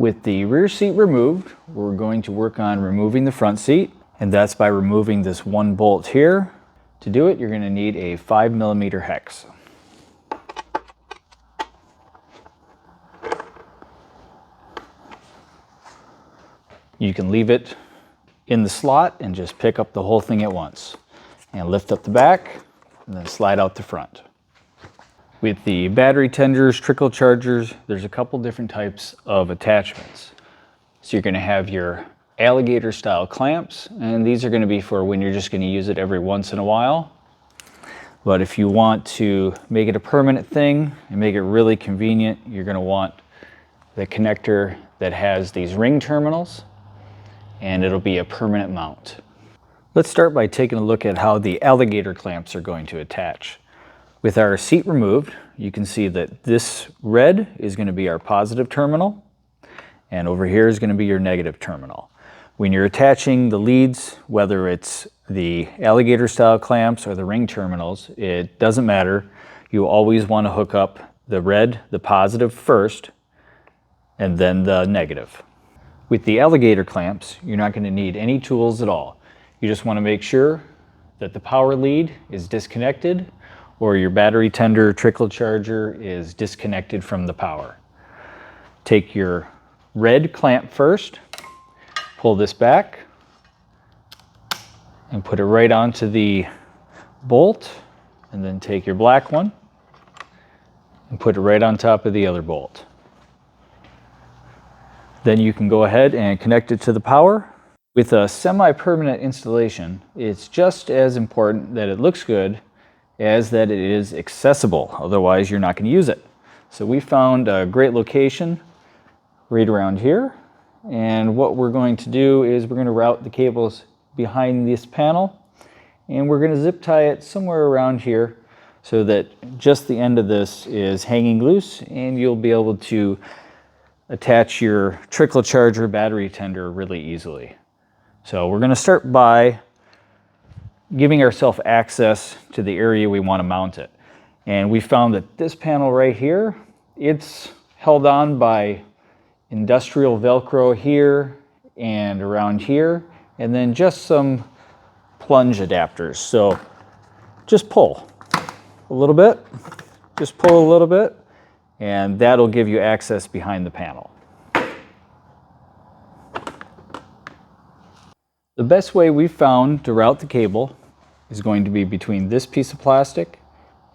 With the rear seat removed, we're going to work on removing the front seat, and that's by removing this one bolt here. To do it, you're going to need a 5mm hex. You can leave it in the slot and just pick up the whole thing at once. And lift up the back, and then slide out the front. With the battery tenders, trickle chargers, there's a couple different types of attachments. So you're going to have your alligator style clamps, and these are going to be for when you're just going to use it every once in a while. But if you want to make it a permanent thing and make it really convenient, you're going to want the connector that has these ring terminals, and it'll be a permanent mount. Let's start by taking a look at how the alligator clamps are going to attach. With our seat removed, you can see that this red is going to be our positive terminal, and over here is going to be your negative terminal. When you're attaching the leads, whether it's the alligator style clamps or the ring terminals, it doesn't matter. You always want to hook up the red, the positive first, and then the negative. With the alligator clamps, you're not going to need any tools at all. You just want to make sure that the power lead is disconnected or your battery tender trickle charger is disconnected from the power. Take your red clamp first, pull this back, and put it right onto the bolt, and then take your black one and put it right on top of the other bolt. Then you can go ahead and connect it to the power. With a semi-permanent installation, it's just as important that it looks good as that it is accessible. Otherwise, you're not going to use it. So we found a great location right around here. And what we're going to do is we're going to route the cables behind this panel, and we're going to zip tie it somewhere around here so that just the end of this is hanging loose, and you'll be able to attach your trickle charger battery tender really easily. So we're going to start by giving ourselves access to the area we want to mount it. And we found that this panel right here, it's held on by industrial Velcro here and around here, and then just some plunge adapters. So just pull a little bit, just pull a little bit, and that'll give you access behind the panel. The best way we've found to route the cable is going to be between this piece of plastic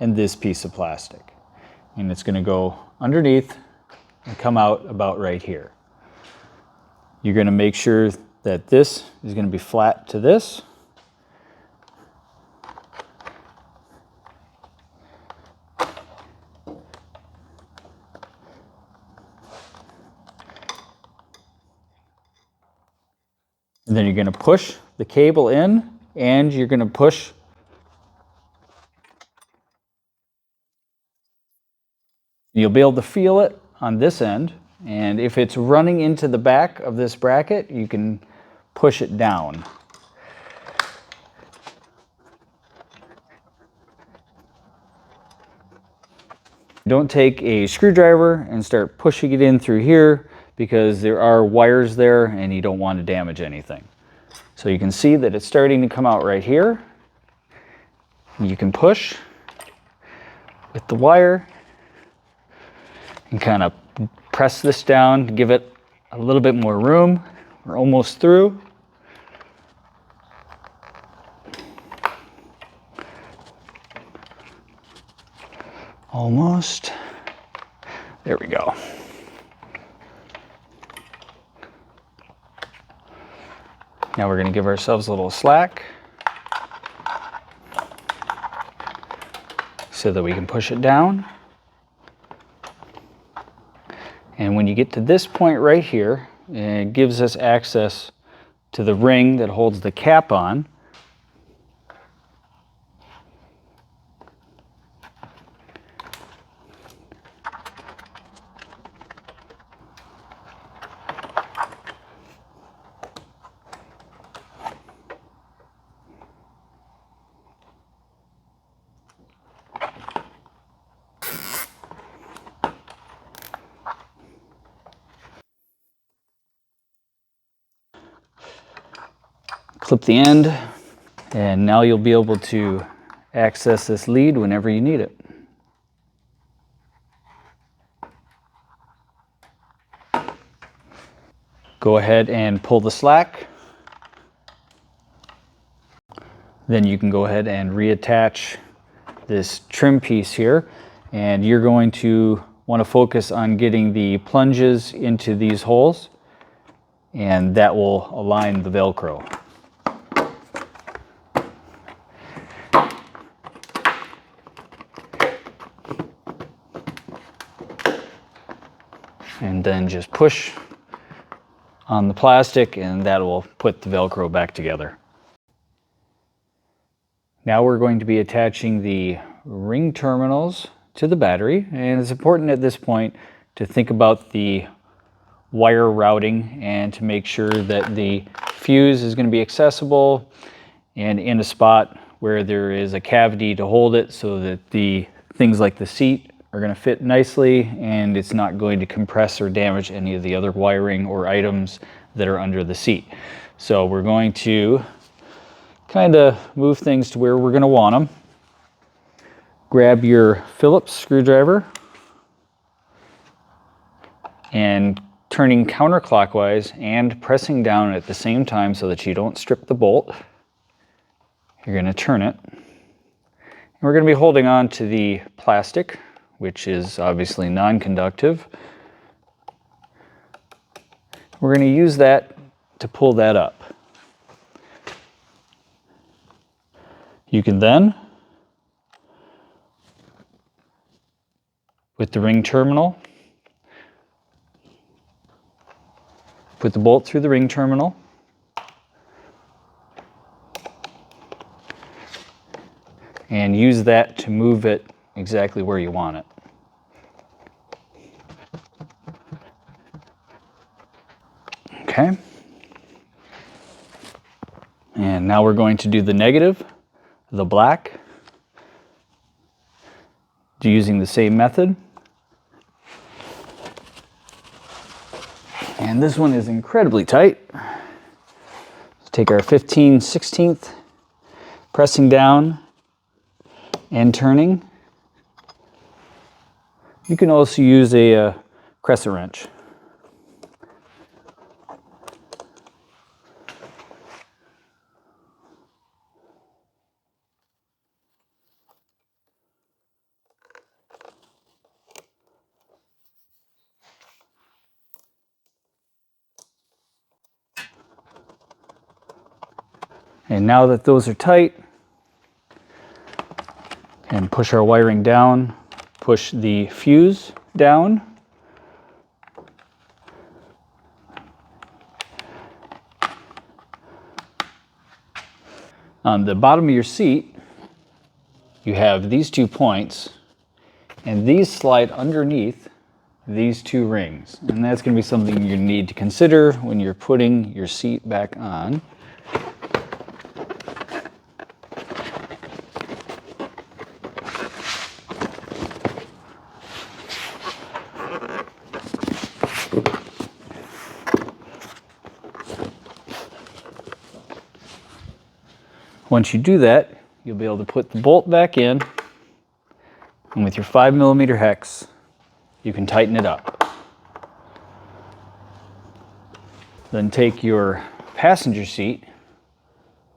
and this piece of plastic. And it's going to go underneath and come out about right here. You're going to make sure that this is going to be flat to this. And then you're going to push the cable in, and you're going to push you'll be able to feel it on this end, and if it's running into the back of this bracket, you can push it down. Don't take a screwdriver and start pushing it in through here, because there are wires there and you don't want to damage anything. So you can see that it's starting to come out right here. You can push with the wire and kind of press this down to give it a little bit more room. We're almost through. Almost. There we go. Now we're going to give ourselves a little slack so that we can push it down. And when you get to this point right here, it gives us access to the ring that holds the cap on. clip the end, and now you'll be able to access this lead whenever you need it. Go ahead and pull the slack. Then you can go ahead and reattach this trim piece here, and you're going to want to focus on getting the plunges into these holes, and that will align the Velcro. And then just push on the plastic, and that will put the Velcro back together. Now we're going to be attaching the ring terminals to the battery, and it's important at this point to think about the wire routing and to make sure that the fuse is going to be accessible and in a spot where there is a cavity to hold it, so that the things like the seat are going to fit nicely and it's not going to compress or damage any of the other wiring or items that are under the seat. So we're going to kind of move things to where we're going to want them. Grab your Phillips screwdriver and turning counterclockwise and pressing down at the same time so that you don't strip the bolt. You're going to turn it. And we're going to be holding on to the plastic, which is obviously non-conductive. We're going to use that to pull that up. You can then, with the ring terminal, put the bolt through the ring terminal, and use that to move it exactly where you want it. Okay. And now we're going to do the negative, the black, using the same method. And this one is incredibly tight. Let's take our 15/16, pressing down and turning. You can also use a crescent wrench. And now that those are tight, and push our wiring down, push the fuse down. On the bottom of your seat, you have these 2 points, and these slide underneath these 2 rings. And that's going to be something you need to consider when you're putting your seat back on. Once you do that, you'll be able to put the bolt back in, and with your 5mm hex, you can tighten it up. Then take your passenger seat,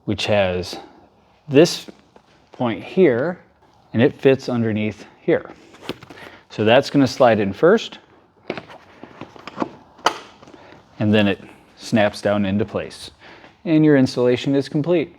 which has this point here, and it fits underneath here. So that's going to slide in first, and then it snaps down into place. And your installation is complete.